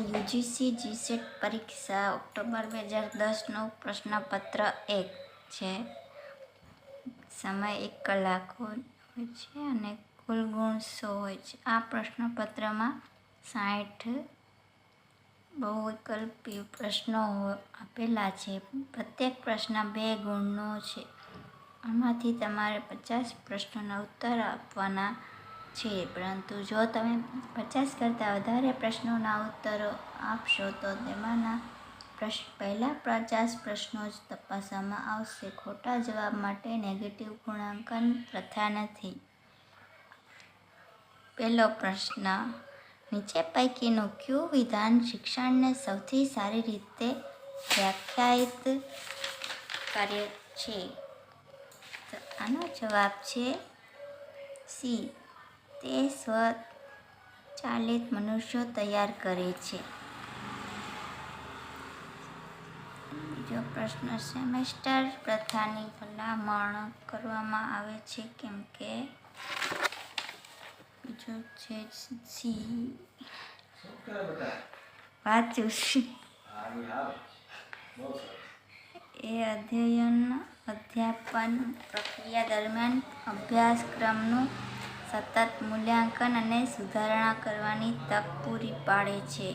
UGC GSET પરીક્ષા October 2010નું પ્રશ્નપત્ર 1 છે. સમય 1 કલાક હોય છે અને કુલ ગુણ 100 હોય છે. આ પ્રશ્નપત્રમાં 60 બહુવિકલ્પી પ્રશ્નો આપેલા છે. પ્રત્યેક પ્રશ્ન 2 ગુણનો છે. આમાંથી તમારે 50 પ્રશ્નોના ઉત્તર આપવાના છે, પરંતુ જો તમે 50 કરતાં વધારે પ્રશ્નોના ઉત્તરો આપશો તો તેમાંના પહેલા 50 પ્રશ્નો જ તપાસવામાં આવશે. ખોટા જવાબ માટે નેગેટિવ ગુણાંકન પ્રથા નથી. પહેલો પ્રશ્ન, નીચે પૈકીનું કયું વિધાન શિક્ષણને સૌથી સારી રીતે વ્યાખ્યાયિત કરે છે? તો આનો જવાબ છે સી. તે સ્વચાલિત મનુષ્યો તૈયાર કરે છે. બીજો પ્રશ્ન, સેમેસ્ટર પ્રથાની ભલામણ કરવામાં આવે છે કેમ કે? બીજો છે સી. વાંચું એ અધ્યાપન પ્રક્રિયા દરમિયાન અભ્યાસક્રમનું સતત મૂલ્યાંકન અને સુધારણા કરવાની તક પૂરી પાડે છે.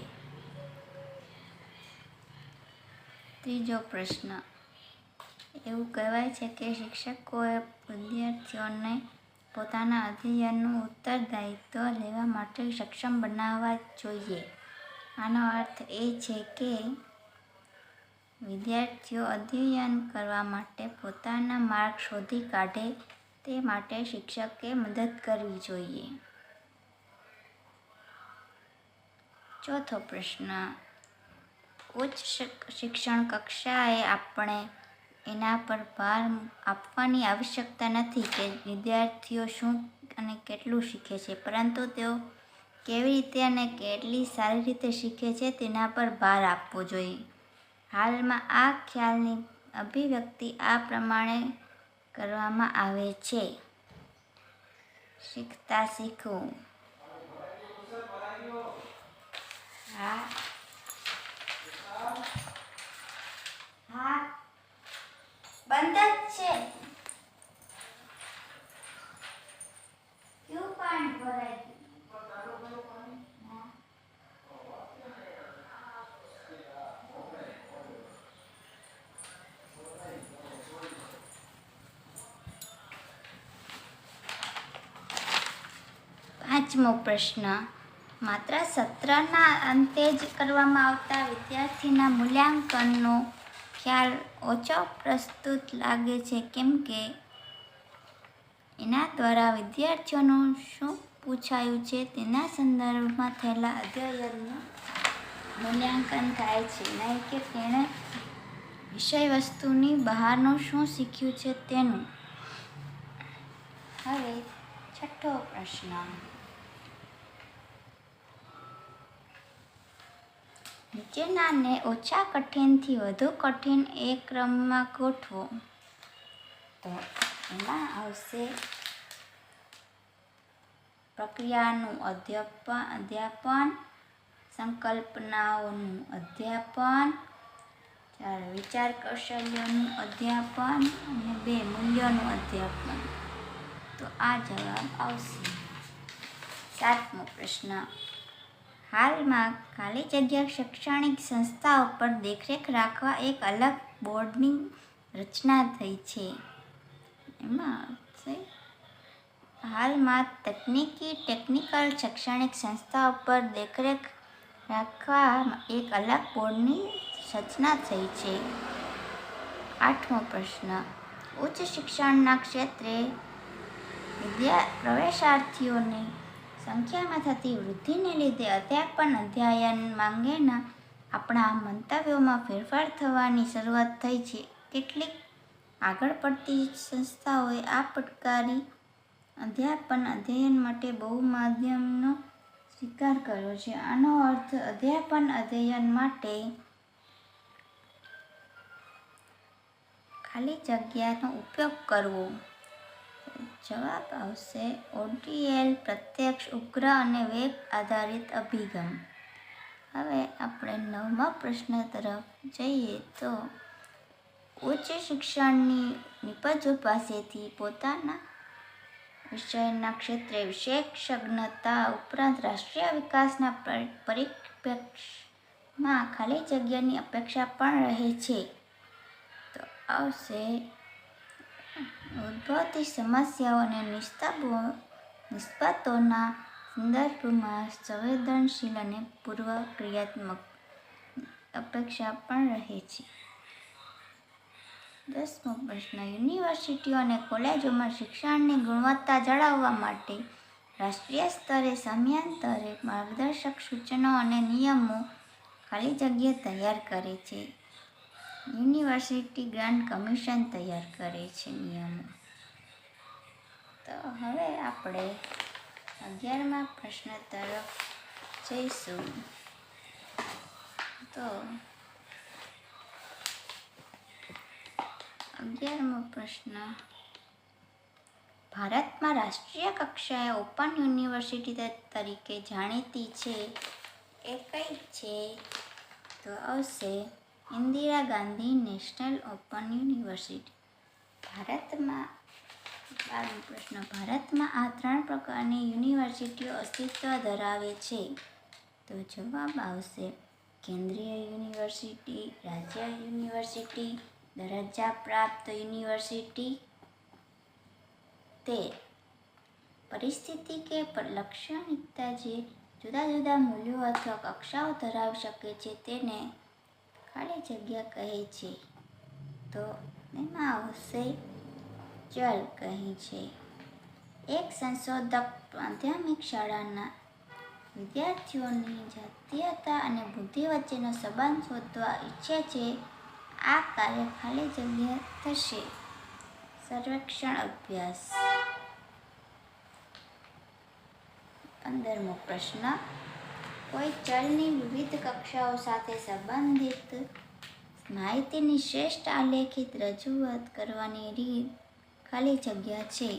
ત્રીજો પ્રશ્ન, એવું કહેવાય છે કે શિક્ષકોએ વિદ્યાર્થીઓને પોતાના અધ્યયનનું ઉત્તરદાયિત્વ લેવા માટે સક્ષમ બનાવવા જોઈએ. આનો અર્થ એ છે કે વિદ્યાર્થીઓ અધ્યયન કરવા માટે પોતાના માર્ગ શોધી કાઢે તે માટે શિક્ષકે મદદ કરવી જોઈએ. ચોથો પ્રશ્ન, ઉચ્ચ શિક્ષણ કક્ષાએ આપણે એના પર ભાર આપવાની આવશ્યકતા નથી કે વિદ્યાર્થીઓ શું અને કેટલું શીખે છે, પરંતુ તેઓ કેવી રીતે અને કેટલી સારી રીતે શીખે છે તેના પર ભાર આપવો જોઈએ. હાલમાં આ ખ્યાલની અભિવ્યક્તિ આ પ્રમાણે કરવામાં આવે છે: શીખતા શીખવું. હા, બંધ જ છે. ક્યું પાણી ભરાય? પાંચમો પ્રશ્ન, માત્ર સત્રના અંતે જ કરવામાં આવતા વિદ્યાર્થીના મૂલ્યાંકનનો ખ્યાલ ઓછો પ્રસ્તુત લાગે છે કેમ કે? એના દ્વારા વિદ્યાર્થીઓનું શું પૂછાયું છે તેના સંદર્ભમાં થયેલા અધ્યયનનું મૂલ્યાંકન થાય છે, નહીં કે તેણે વિષયવસ્તુની બહારનું શું શીખ્યું છે તેનું. હવે છઠ્ઠો પ્રશ્ન, નીચેનાને ઓછા કઠિનથી વધુ કઠિન એ ક્રમમાં ગોઠવો. તો એમાં આવશે પ્રક્રિયાનું અધ્યાપન, સંકલ્પનાઓનું અધ્યાપન, વિચાર કૌશલ્યોનું અધ્યાપન અને 2 મૂલ્યોનું અધ્યાપન. તો આ જવાબ આવશે. સાતમો પ્રશ્ન, હાલમાં ખાલી જગ્યા શૈક્ષણિક સંસ્થાઓ પર દેખરેખ રાખવા એક અલગ બોર્ડની રચના થઈ છે. એમાં હાલમાં ટેકનિકલ શૈક્ષણિક સંસ્થાઓ પર દેખરેખ રાખવા એક અલગ બોર્ડની રચના થઈ છે. આઠમો પ્રશ્ન, ઉચ્ચ શિક્ષણના ક્ષેત્રે પ્રવેશાર્થીઓની સંખ્યામાં થતી વૃદ્ધિને લીધે અધ્યાપન અધ્યયન અંગેના આપણા મંતવ્યોમાં ફેરફાર થવાની શરૂઆત થઈ છે. કેટલીક આગળ પડતી સંસ્થાઓએ આ પડકારી અધ્યાપન અધ્યયન માટે બહુમાધ્યમનો સ્વીકાર કર્યો છે. આનો અર્થ અધ્યાપન અધ્યયન માટે ખાલી જગ્યાનો ઉપયોગ કરવો. જવાબ આવશે ODL, પ્રત્યક્ષ, ઉગ્ર અને વેગ આધારિત અભિગમ. હવે આપણે 9મા પ્રશ્ન તરફ જઈએ તો ઉચ્ચ શિક્ષણની નિપજો પાસેથી પોતાના વિષયના ક્ષેત્રે વિશેષજ્ઞતા ઉપરાંત રાષ્ટ્રીય વિકાસના પરિપ્રેક્ષ્યમાં ખાલી જગ્યાની અપેક્ષા પણ રહે છે. તો આવશે ઉદ્ભવતી સમસ્યાઓ અને નિષ્પત્તિઓના સંદર્ભમાં સંવેદનશીલ અને પૂર્વ ક્રિયાત્મક અપેક્ષા પણ રહે છે. 10મો પ્રશ્ન યુનિવર્સિટીઓ અને કોલેજોમાં શિક્ષણની ગુણવત્તા જાળવવા માટે રાષ્ટ્રીય સ્તરે સમયાંતરે માર્ગદર્શક સૂચનો અને નિયમો ખાલી જગ્યા તૈયાર કરે છે. યુનિવર્સિટી ગ્રાન્ટ કમિશન તૈયાર કરે છે નિયમો. તો હવે આપણે 11મા પ્રશ્ન તરફ જઈશું. તો 11મો પ્રશ્ન ભારતમાં રાષ્ટ્રીય કક્ષાએ ઓપન યુનિવર્સિટી તરીકે જાણીતી છે એ કઈ છે? તો આવશે Indira Gandhi national open university. ભારતમાં 12મો પ્રશ્ન ભારતમાં આ 3 પ્રકારની યુનિવર્સિટીઓ અસ્તિત્વ ધરાવે છે. તો જવાબ આવશે કેન્દ્રીય યુનિવર્સિટી, રાજ્ય યુનિવર્સિટી, દરજ્જા પ્રાપ્ત યુનિવર્સિટી. 13 પરિસ્થિતિ કે લાક્ષણિકતા જે જુદા જુદા મૂલ્યો અથવા કક્ષાઓ ધરાવી શકે છે તેને ખાલી જગ્યા કહે છે. તો એમાં આવશે ચલ કહે છે. એક સંશોધક માધ્યમિક શાળાના વિદ્યાર્થીઓની જાતીયતા અને બુદ્ધિ વચ્ચેનો સંબંધ શોધવા ઈચ્છે છે. આ કાર્ય ખાલી જગ્યા થશે. સર્વેક્ષણ અભ્યાસ. 15મો પ્રશ્ન કોઈ ચલની વિવિધ કક્ષાઓ સાથે સંબંધિત માહિતીની શ્રેષ્ઠ આલેખિત રજૂઆત કરવાની રીત ખાલી જગ્યા છે.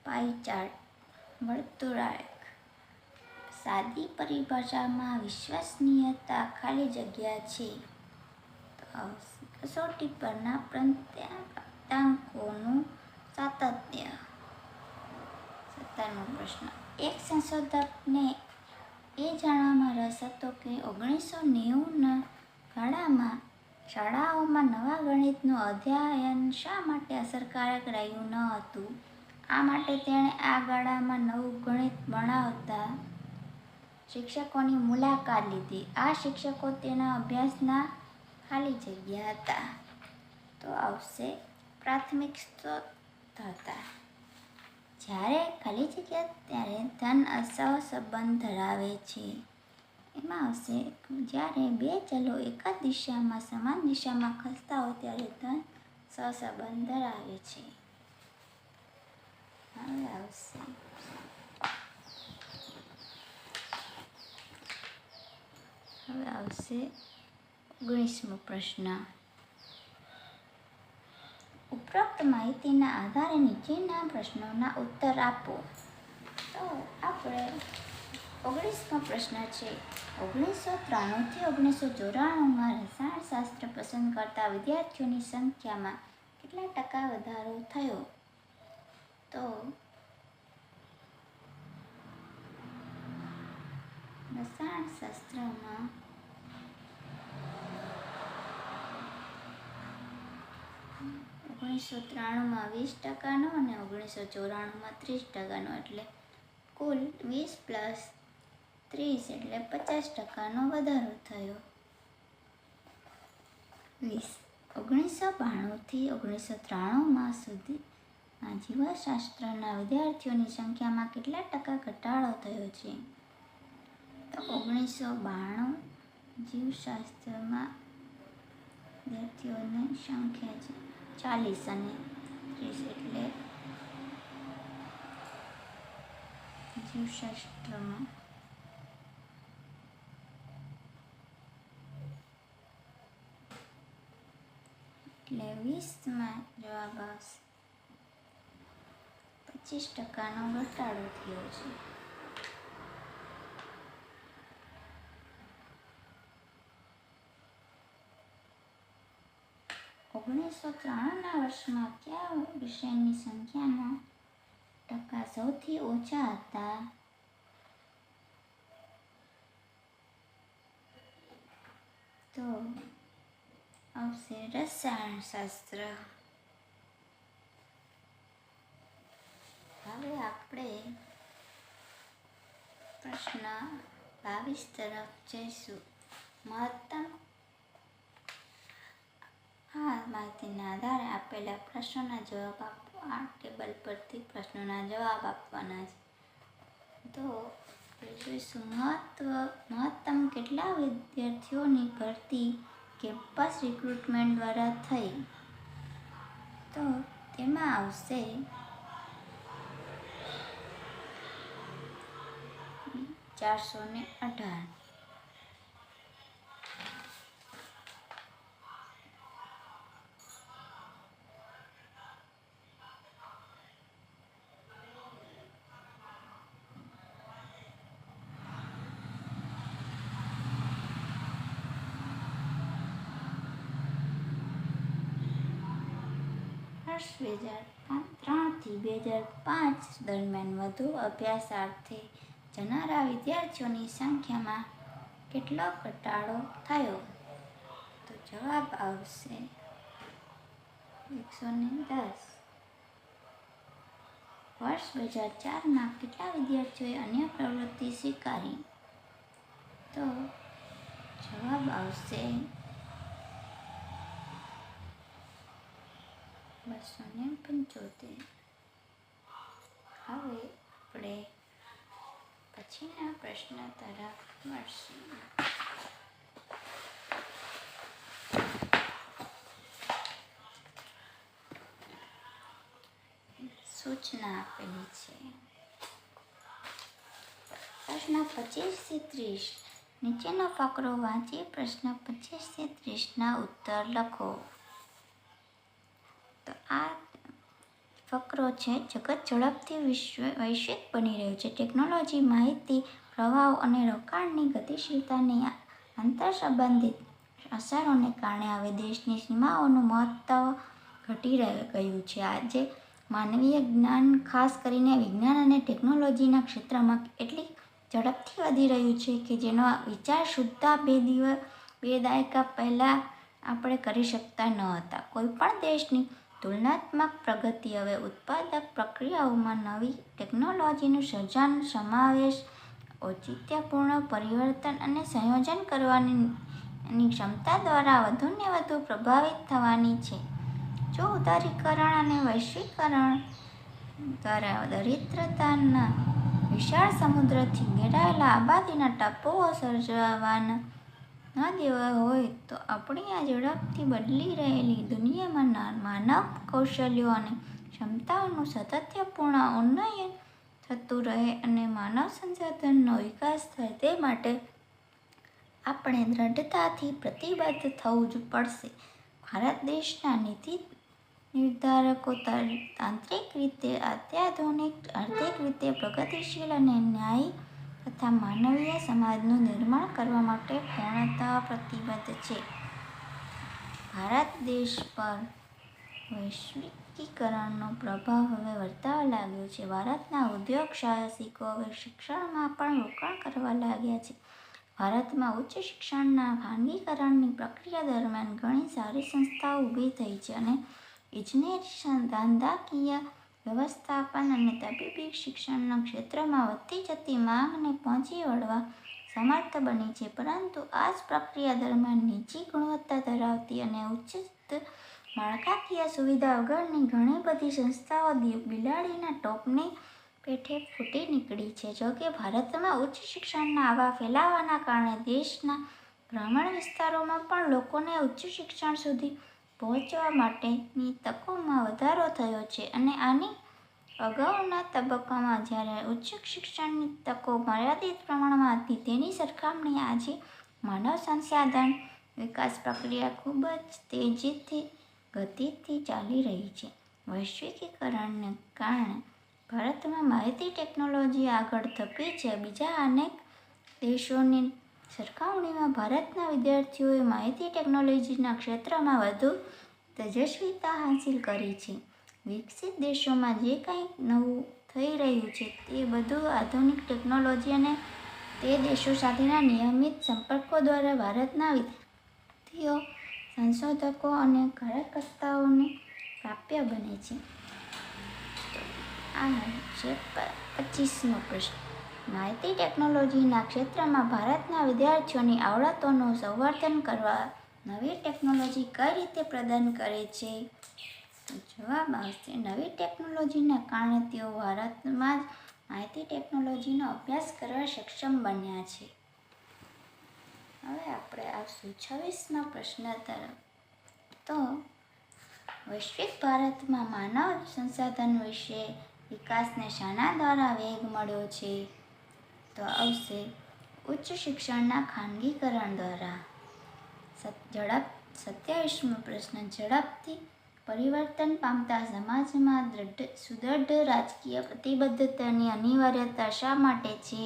પાઈ ચાર્ટ, વર્તુળાક. સાદી પરિભાષામાં વિશ્વસનીયતા ખાલી જગ્યા છે. કસોટી પરના પ્રાપ્તાંકોનું સાતત્ય. 17મો પ્રશ્ન એક સંશોધકને એ જાણવામાં રસ હતો કે 1990ના ગાળામાં શાળાઓમાં નવા ગણિતનું અધ્યયન શા માટે અસરકારક રહ્યું ન હતું. આ માટે તેણે આ ગાળામાં નવું ગણિત ભણાવતા શિક્ષકોની મુલાકાત લીધી. આ શિક્ષકો તેના અભ્યાસના ખાલી જગ્યા હતા. તો આવશે પ્રાથમિક સ્ત્રોત હતા. જ્યારે ખાલી જગ્યા ત્યારે ધન સહસંબંધ ધરાવે છે. એમાં આવશે જ્યારે 2 ચલો એક જ દિશામાં સમાન દિશામાં ખસતા હોય ત્યારે ધન સહસંબંધ ધરાવે છે. હવે આવશે 19મો પ્રશ્ન ઉપરોક્ત માહિતીના આધારે નીચેના પ્રશ્નોના ઉત્તર આપો. તો આપણે 19મો પ્રશ્ન છે 1993થી 1994માં રસાયણશાસ્ત્ર પસંદ કરતા વિદ્યાર્થીઓની સંખ્યામાં કેટલા ટકા વધારો થયો? તો રસાયણશાસ્ત્રમાં 1993માં 20% અને 1994માં 30%, એટલે કુલ 20 + 30 એટલે 50% વધારો થયો. 1992થી 1993માં સુધીમાં જીવશાસ્ત્રના વિદ્યાર્થીઓની સંખ્યામાં કેટલા ટકા ઘટાડો થયો છે? તો 1992 જીવશાસ્ત્રમાં વિદ્યાર્થીઓની સંખ્યા છે 40 અને 30 એટલે જીવશાસ્ત્રમાં એટલે 20માં જવાબ આવશે 25% ઘટાડો થયો છે. 1993ના વર્ષમાં કયા વિષયની સંખ્યાના ટકા સૌથી ઓછા હતા? તો આવશે રસાયણશાસ્ત્ર. હવે આપણે પ્રશ્ન 22 તરફ જઈશું. મહત્તમ આ માહિતીના આધારે આપેલા પ્રશ્નોના જવાબ આપો. આ ટેબલ પરથી પ્રશ્નોના જવાબ આપવાના છે. તો જોઈશું મહત્તમ કેટલા વિદ્યાર્થીઓની ભરતી કેમ્પસ રિક્રુટમેન્ટ દ્વારા થઈ? તો તેમાં આવશે 418. વર્ષ 2003 થી 2005 દરમિયાન વધુ અભ્યાસાર્થે જનારા વિદ્યાર્થીઓની સંખ્યામાં કેટલો ઘટાડો થયો? તો જવાબ આવશે 110. વર્ષ 2004માં કેટલા વિદ્યાર્થીઓએ અન્ય પ્રવૃત્તિ સ્વીકારી? તો જવાબ આવશે 275. હવે આપણે પછીના પ્રશ્ન તરફ મળશું. સૂચના આપેલી છે. પ્રશ્ન 25 થી 30. નીચેનો ફકરો વાંચી પ્રશ્ન 25 થી 30ના ઉત્તર લખો. તો આ ફકરો છે. જગત ઝડપથી વૈશ્વિક બની રહ્યું છે. ટેકનોલોજી, માહિતી પ્રવાહો અને રોકાણની ગતિશીલતાની આંતરસંબંધિત અસરોને કારણે હવે દેશની સીમાઓનું મહત્વ ઘટી ગયું છે. આજે માનવીય જ્ઞાન, ખાસ કરીને વિજ્ઞાન અને ટેકનોલોજીના ક્ષેત્રમાં એટલી ઝડપથી વધી રહ્યું છે કે જેનો વિચાર સુદ્ધા બે દાયકા પહેલાં આપણે કરી શકતા ન હતા. કોઈપણ દેશની તુલનાત્મક પ્રગતિ હવે ઉત્પાદક પ્રક્રિયાઓમાં નવી ટેકનોલોજીનું સર્જન, સમાવેશ, ઔચિત્યપૂર્ણ પરિવર્તન અને સંયોજન કરવાની ક્ષમતા દ્વારા વધુને વધુ પ્રભાવિત થવાની છે. જો ઉદારીકરણ અને વૈશ્વિકરણ દ્વારા દરિદ્રતાના વિશાળ સમુદ્રથી ઘેરાયેલા આબાદીના ટાપુઓ સર્જવા ન દેવા હોય તો આપણી આ ઝડપથી બદલી રહેલી દુનિયામાં માનવ કૌશલ્યો અને ક્ષમતાઓનું સાતત્યપૂર્ણ ઉન્નયન થતું રહે અને માનવ સંસાધનનો વિકાસ થાય તે માટે આપણે દ્રઢતાથી પ્રતિબદ્ધ થવું જ પડશે. ભારત દેશના નીતિ નિર્ધારકો તાંત્રિક રીતે અત્યાધુનિક, આર્થિક રીતે પ્રગતિશીલ અને ન્યાયી તથા માનવીય સમાજનું નિર્માણ કરવા માટે પૂર્ણતઃ પ્રતિબદ્ધ છે. ભારત દેશ પર વૈશ્વિકીકરણનો પ્રભાવ હવે વર્તાવા લાગ્યો છે. ભારતના ઉદ્યોગ સાહસિકો હવે શિક્ષણમાં પણ રોકાણ કરવા લાગ્યા છે. ભારતમાં ઉચ્ચ શિક્ષણના ખાનગીકરણની પ્રક્રિયા દરમિયાન ઘણી સારી સંસ્થાઓ ઊભી થઈ છે અને ઇજનેરી, ધંધાકીય, વ્યવસ્થાપન અને તબીબી શિક્ષણના ક્ષેત્રમાં વધતી જતી માંગને પહોંચી વળવા સમર્થ બની છે. પરંતુ આ જ પ્રક્રિયા દરમિયાન નીચી ગુણવત્તા ધરાવતી અને ઉચ્ચ માળખાકીય સુવિધા વગરની ઘણી બધી સંસ્થાઓ બિલાડીના ટોપની પેઠે ફૂટી નીકળી છે. જોકે ભારતમાં ઉચ્ચ શિક્ષણના આવા ફેલાવાના કારણે દેશના ગ્રામીણ વિસ્તારોમાં પણ લોકોને ઉચ્ચ શિક્ષણ સુધી પહોંચવા માટેની તકોમાં વધારો થયો છે અને આની અગાઉના તબક્કામાં જ્યારે ઉચ્ચ શિક્ષણની તકો મર્યાદિત પ્રમાણમાં હતી તેની સરખામણીએ આજે માનવ સંસાધન વિકાસ પ્રક્રિયા ખૂબ જ ગતિથી ચાલી રહી છે. વૈશ્વિકીકરણને કારણે ભારતમાં માહિતી ટેકનોલોજી આગળ ધપી છે. બીજા અનેક દેશોની સરખામણીમાં ભારતના વિદ્યાર્થીઓએ માહિતી ટેકનોલોજીના ક્ષેત્રમાં વધુ તેજસ્વીતા હાંસિલ કરી છે. વિકસિત દેશોમાં જે કંઈ નવું થઈ રહ્યું છે તે બધું આધુનિક ટેકનોલોજી અને તે દેશો સાથેના નિયમિત સંપર્કો દ્વારા ભારતના વિદ્યાર્થીઓ, સંશોધકો અને કાર્યકર્તાઓને પ્રાપ્ય બને છે. આ છે 25મો પ્રશ્ન. માહિતી ટેકનોલોજીના ક્ષેત્રમાં ભારતના વિદ્યાર્થીઓની આવડતોનું સંવર્ધન કરવા નવી ટેકનોલોજી કઈ રીતે પ્રદાન કરે છે? તો જવાબ આવશે, નવી ટેકનોલોજીના કારણે તેઓ ભારતમાં જ માહિતી ટેકનોલોજીનો અભ્યાસ કરવા સક્ષમ બન્યા છે. હવે આપણે આવશું 26મા પ્રશ્ન તરફ. તો વૈશ્વિક ભારતમાં માનવ સંસાધન વિકાસને શાના દ્વારા વેગ મળ્યો છે? તો આવશે ઉચ્ચ શિક્ષણના ખાનગીકરણ દ્વારા. 27મો પ્રશ્ન. ઝડપથી પરિવર્તન પામતા સમાજમાં સુદૃઢ રાજકીય પ્રતિબદ્ધતાની અનિવાર્યતા શા માટે છે?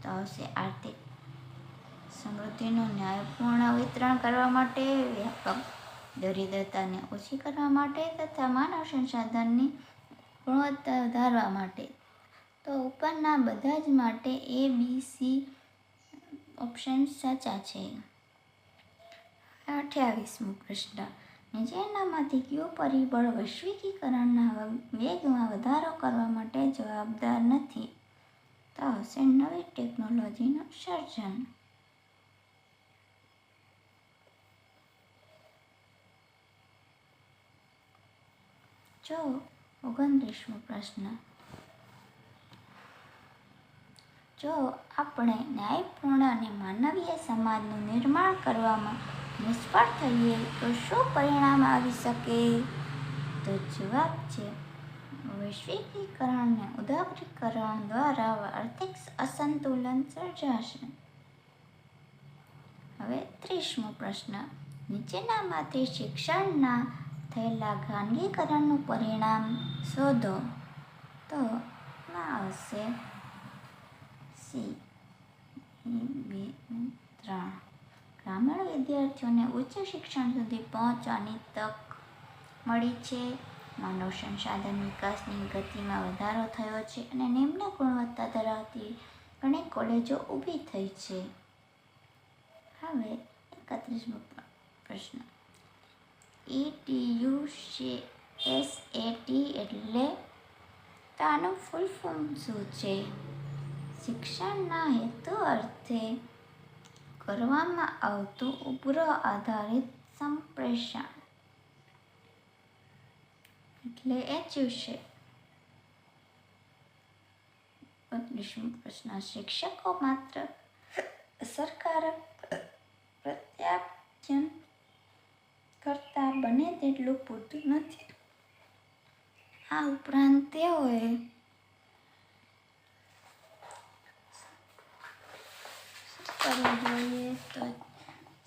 તો આવશે આર્થિક સમૃદ્ધિનું ન્યાયપૂર્ણ વિતરણ કરવા માટે, વ્યાપક દરિદ્રતાને ઓછી કરવા માટે તથા માનવ સંસાધનની ગુણવત્તા વધારવા માટે. તો ઉપરના બધા જ માટે A, B, C ઓપ્શન સાચા છે. 28મો પ્રશ્ન. નીચેનામાંથી કયું પરિબળ વૈશ્વિકીકરણના વેગમાં વધારો કરવા માટે જવાબદાર નથી? તો આવશે નવી ટેકનોલોજીનું સર્જન. જો 29મો પ્રશ્ન. જો આપણે ન્યાયપૂર્ણ અને માનવીય સમાજનું નિર્માણ કરવામાં નિષ્ફળ થઈએ તો શું પરિણામ આવી શકે? તો જવાબ છે વૈશ્વિકીકરણ અને ઉદારીકરણ દ્વારા આર્થિક અસંતુલન સર્જાશે. હવે 30મો પ્રશ્ન. નીચેનામાંથી શિક્ષણના થયેલા ખાનગીકરણનું પરિણામ શોધો. તો આવશે C, 2, 3. ગ્રામીણ વિદ્યાર્થીઓને ઉચ્ચ શિક્ષણ સુધી પહોંચવાની તક મળી છે. માનવ સંસાધન વિકાસની ગતિમાં વધારો થયો છે અને નિમ્ન ગુણવત્તા ધરાવતી ઘણી કોલેજો ઊભી થઈ છે. હવે 31મો પ્રશ્ન. ETUSAT એટલે તો આનું ફૂલ ફોર્મ શું છે? શિક્ષણના હેતુ અર્થે કરવામાં આવતું ઉપગ્રહ આધારિત સંપ્રેષણ એટલે ETUSAT. 32મો પ્રશ્ન. શિક્ષકો માત્ર અસરકારક પ્રત્યાયન કરતા બને તેટલું પૂરતું નથી. આ ઉપરાંત તેઓએ કરવું જોઈએ? તો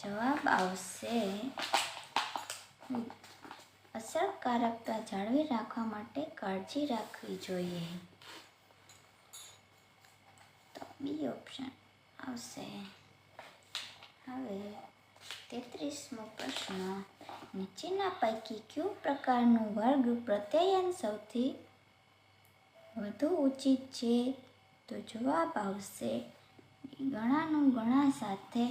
જવાબ આવશે અસરકારકતા જાળવી રાખવા માટે કાળજી રાખવી જોઈએ. તો બી ઓપ્શન આવશે. હવે 33મો પ્રશ્ન. નીચેના પૈકી કયું પ્રકારનું વર્ગ પ્રત્યાયન સૌથી વધુ ઉચિત છે? તો જવાબ આવશે ગણાનું ગણા સાથે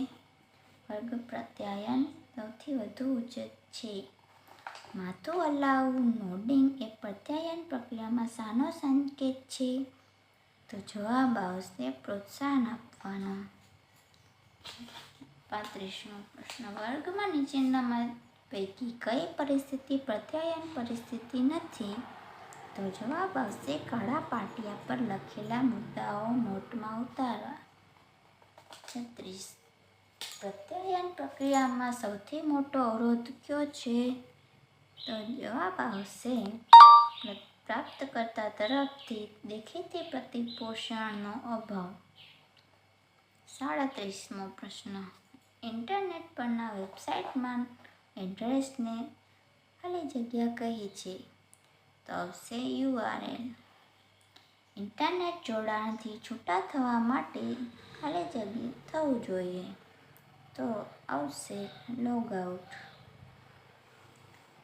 વર્ગ પ્રત્યાયન સૌથી વધુ ઉચિત છે. માથું હલાવવું, નોડિંગ એ પ્રત્યાયન પ્રક્રિયામાં શાનો સંકેત છે? તો જવાબ આવશે પ્રોત્સાહન આપવાનો. 35મો પ્રશ્ન. વર્ગમાં નીચેનામાં પૈકી કઈ પરિસ્થિતિ પ્રત્યાયન પરિસ્થિતિ નથી? તો જવાબ આવશે કાળા પાટિયા પર લખેલા મુદ્દાઓ નોટમાં ઉતારવા. 36. પ્રત્યાયન પ્રક્રિયામાં સૌથી મોટો અવરોધ કયો છે? તો જવાબ આવશે પ્રાપ્તકર્તા તરફથી દેખીતી પ્રતિપોષણનો અભાવ. 37મો પ્રશ્ન. ઇન્ટરનેટ પરના વેબસાઇટમાં એડ્રેસને ખાલી જગ્યા કહે છે? તો આવશે URL. ઇન્ટરનેટ જોડાણથી છૂટા થવા માટે ખાલી જગ્યા થવું જોઈએ. તો આવશે લોગઆઉટ.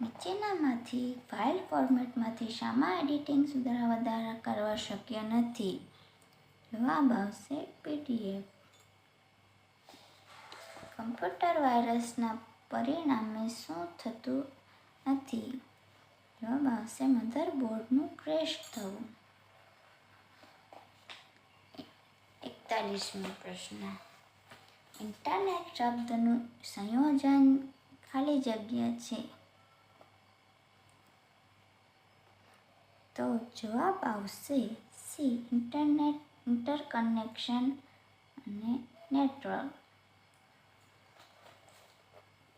નીચેનામાંથી ફાઇલ ફોર્મેટમાંથી શામાં એડિટિંગ સુધારા વધારા કરવા શક્ય નથી? જવાબ આવશે PDF. કમ્પ્યુટર વાયરસના પરિણામે શું થતું નથી? જવાબ આવશે મધરબોર્ડનું ક્રેશ થવું. 41મો પ્રશ્ન. ઇન્ટરનેટ શબ્દનું સંયોજન ખાલી જગ્યા છે. તો જવાબ આવશે સી ઇન્ટરનેટ, ઇન્ટરકનેક્શન અને નેટવર્ક.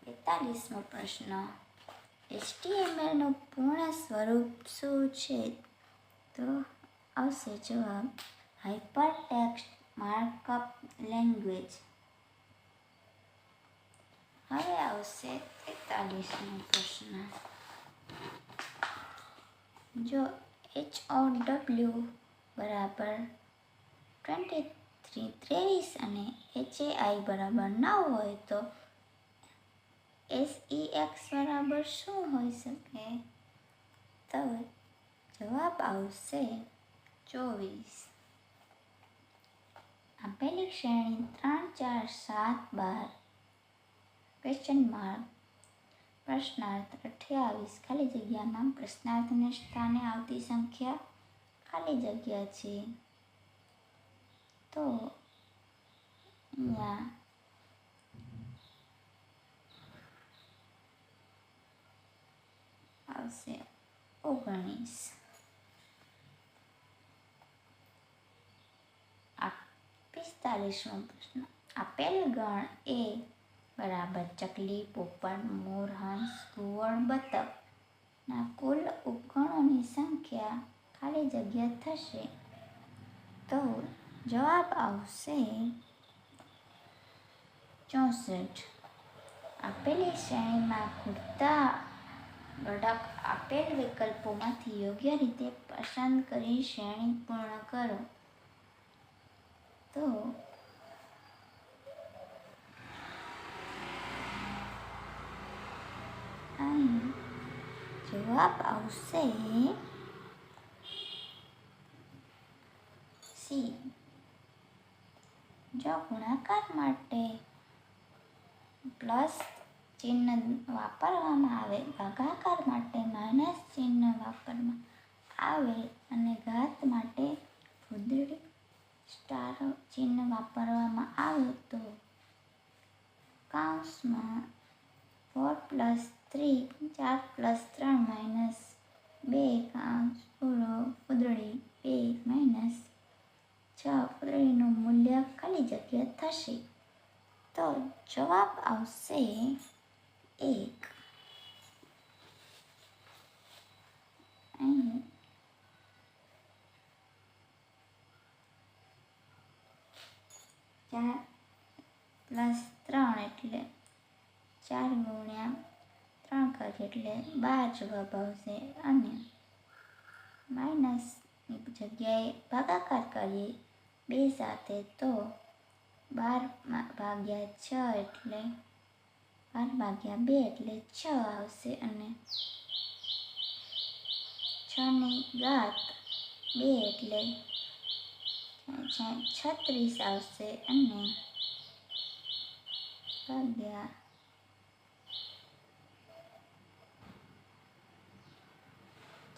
42મો પ્રશ્ન. HTMLનું પૂર્ણ સ્વરૂપ શું છે? તો આવશે જવાબ હાઇપરટેક્સ્ટ માર્કઅપ લેંગ્વેજ. હવે આવશે 43મો પ્રશ્ન. જો HOW બરાબર 23 અને HAI બરાબર 9 હોય તો SEX બરાબર શું હોઈ શકે? તો જવાબ આવશે 24. આપેલી શ્રેણી 3, 4, 7, 12 ક્વેશ્ચન માર્ક પ્રશ્નાર્થ 28 ખાલી જગ્યામાં પ્રશ્નાર્થને સ્થાને આવતી સંખ્યા ખાલી જગ્યા છે. તો અહીંયા આવશે 19. 45મો પ્રશ્ન. આપેલ ગણ A બરાબર ચકલી, પોપટ, મોર, હંસ, ઘુવડ, બતક ના કુલ ઉપગણોની સંખ્યા ખાલી જગ્યા થશે. તો જવાબ આવશે 64. આપેલી શ્રેણીમાં ખૂટતા ઘટક આપેલ વિકલ્પોમાંથી યોગ્ય રીતે પસંદ કરી શ્રેણી પૂર્ણ કરો. તો અહીં જવાબ આવશે સી. જો ગુણાકાર માટે પ્લસ ચિહ્ન વાપરવામાં આવે, ભાગાકાર માટે માઇનસ ચિહ્ન વાપરવામાં આવે અને ઘાત માટે ફૂદડી સ્ટાર ચિહ્ન વાપરવામાં આવે તો કૌંસમાં 4 + 3 4 + 3 - 2 કૌંસ પૂરો ફૂદડી 2 - 6 ફૂદડીનું મૂલ્ય ખાલી જગ્યા થશે. તો જવાબ આવશે 1. અહીં 4 + 3 એટલે 4 × 3 કરીએ એટલે 12 જવાબ આવશે. અને માઇનસની જગ્યાએ ભાગાકાર કરીએ 2 સાથે તો 12/6 એટલે 12/2 એટલે 6 આવશે. અને 6ની ઘાત 2 એટલે 36 આવશે. અને ભાગ્યા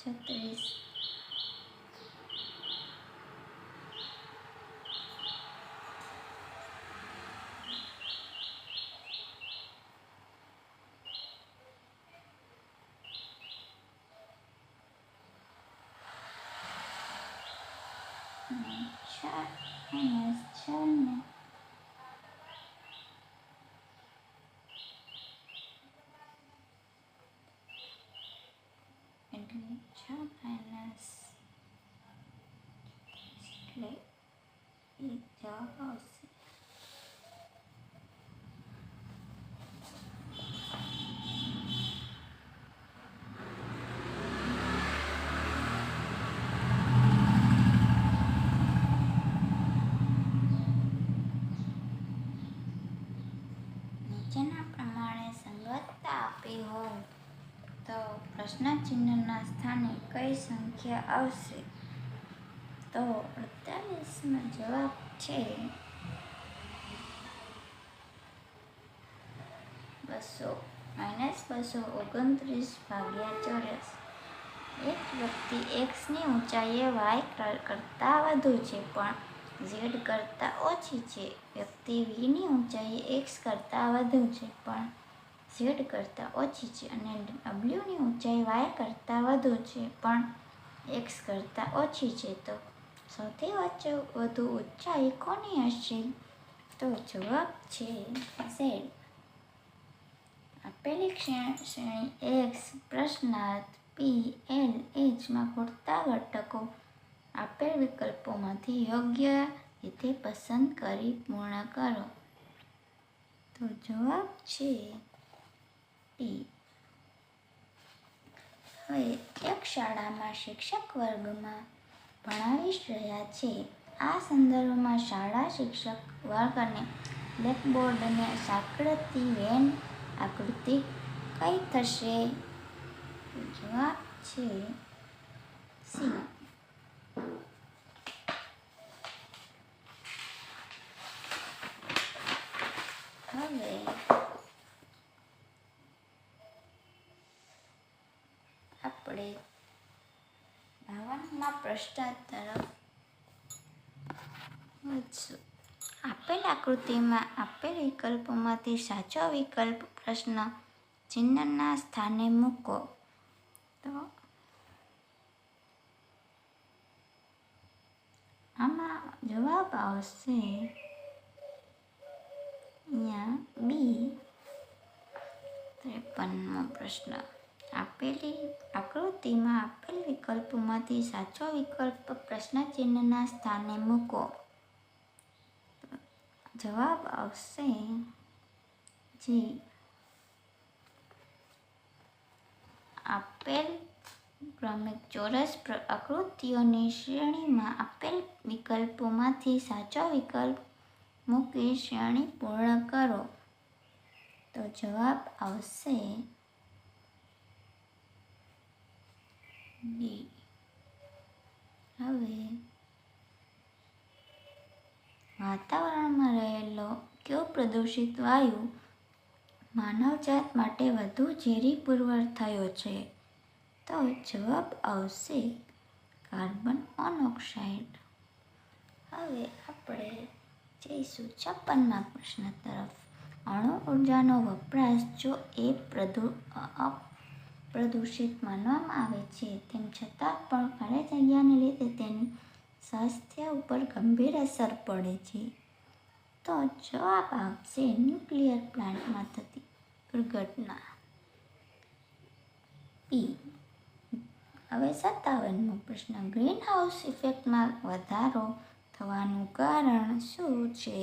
36 અને 6 ને એટલે 6 - એટલે 1 જવાબ આવશે. નીચેના પ્રમાણે સંગતતા આપી હોય તો પ્રશ્ન ચિહ્નના સ્થાને કઈ સંખ્યા આવશે? તો 48નો જવાબ છે 229 એક વ્યક્તિ એક્સની ઊંચાઈ વાય કરતાં વધુ છે પણ ઝેડ કરતાં ઓછી છે. વ્યક્તિ વીની ઊંચાઈ એક્સ કરતાં વધુ છે પણ ઝેડ કરતાં ઓછી છે અને ડબલ્યુની ઊંચાઈ વાય કરતાં વધુ છે પણ એક્સ કરતાં ઓછી છે. તો સૌથી વધુ ઊંચાઈ કોની હશે? તો જવાબ છે ઝેડ. આપેલી શ્રેણી એક્સ પ્રશ્નાર્થ પી એલ એચમાં ખૂટતા ઘટકો આપેલ વિકલ્પોમાંથી યોગ્ય રીતે પસંદ કરી પૂર્ણ કરો. તો જવાબ છે ડી. હવે એક શાળામાં શિક્ષક વર્ગમાં ભણાવી રહ્યા છે. આ સંદર્ભમાં શાળા શિક્ષક વર્ગને બ્લેકબોર્ડને સાંકળતી વેન આકૃતિ કઈ થશે? તો જવાબ છે સી. હવે આપણે 52મા પ્રશ્ન તરફ વધશું. આપેલ આકૃતિમાં આપેલ વિકલ્પોમાંથી સાચો વિકલ્પ પ્રશ્ન ચિહ્નના સ્થાને મૂકો. તો આમાં જવાબ આવશે અહીંયા બી. 53મો પ્રશ્ન. આપેલી આકૃતિમાં આપેલ વિકલ્પોમાંથી સાચો વિકલ્પ પ્રશ્ન ચિહ્નના સ્થાને મૂકો. જવાબ આવશે જી. આપેલ ક્રમિક ચોરસ આકૃતિઓની શ્રેણીમાં આપેલ વિકલ્પોમાંથી સાચો વિકલ્પ મૂકી શ્રેણી પૂર્ણ કરો. તો જવાબ આવશે ડી. હવે વાતાવરણમાં રહેલો કયો પ્રદૂષિત વાયુ માનવજાત માટે વધુ ઝેરી પુરવાર થયો છે? તો જવાબ આવશે કાર્બન મોનોક્સાઇડ. હવે આપણે જઈશું 56મા પ્રશ્ન તરફ. અણુ ઉર્જાનો વપરાશ જો એ અપ્રદૂષિત માનવામાં આવે છે તેમ છતાં પણ ખાલી જગ્યાને લીધે તેની સ્વાસ્થ્ય ઉપર ગંભીર અસર પડે છે. તો જવાબ આવશે ન્યુક્લિયર પ્લાન્ટમાં થતી દુર્ઘટના. પી. હવે 57મો પ્રશ્ન. ગ્રીન હાઉસ ઇફેક્ટમાં વધારો થવાનું કારણ શું છે?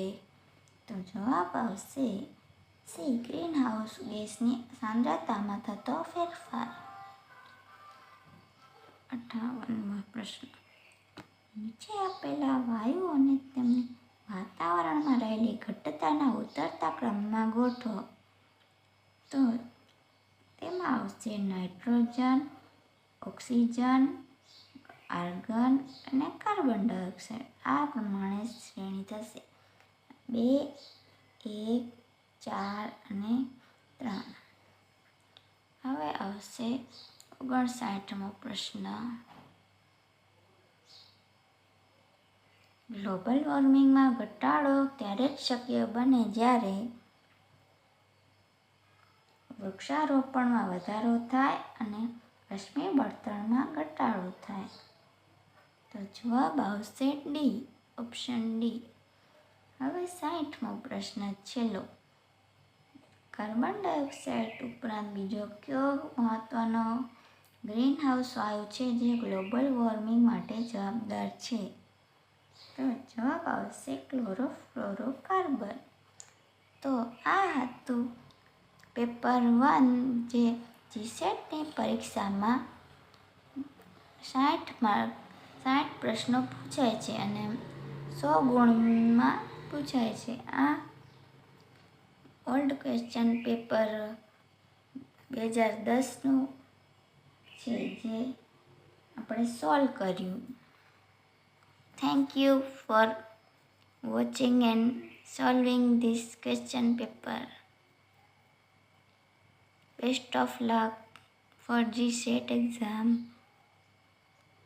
તો જવાબ આવશે સી. ગ્રીન હાઉસ ગેસની સાંદ્રતામાં થતો ફેરફાર. 58મો પ્રશ્ન. નીચે આપેલા વાયુ અને તેમની વાતાવરણમાં રહેલી ઘટતાના ઉતરતા ક્રમમાં ગોઠવો. તો તેમાં આવશે નાઇટ્રોજન, ઓક્સિજન, આર્ગન અને કાર્બન ડાયોક્સાઇડ. આ પ્રમાણે શ્રેણી થશે 2, 1, 4 અને 3. હવે આવશે 59મો પ્રશ્ન. ગ્લોબલ વોર્મિંગમાં ઘટાડો ત્યારે જ શક્ય બને જ્યારે વૃક્ષારોપણમાં વધારો થાય અને અશ્મિ બળતણમાં ઘટાડો થાય. તો જવાબ આવશે ડી. Option D. હવે 60મો પ્રશ્ન છેલ્લો. કાર્બન ડાયોક્સાઇડ ઉપરાંત બીજો કયો મહત્વનો ગ્રીનહાઉસ વાયુ છે જે ગ્લોબલ વોર્મિંગ માટે જવાબદાર છે? તો જવાબ આવશે ક્લોરોફ્લોરોકાર્બન. તો આ હતું પેપર 1 જે જીસેટની પરીક્ષામાં 60 પ્રશ્નો પૂછાય છે અને 100 ગુણમાં પૂછાય છે. આ ઓલ્ડ ક્વેશ્ચન પેપર 2010નું છે જે આપણે સોલ્વ કર્યું. Thank you for watching and solving this question paper. Best of luck four GSET exam.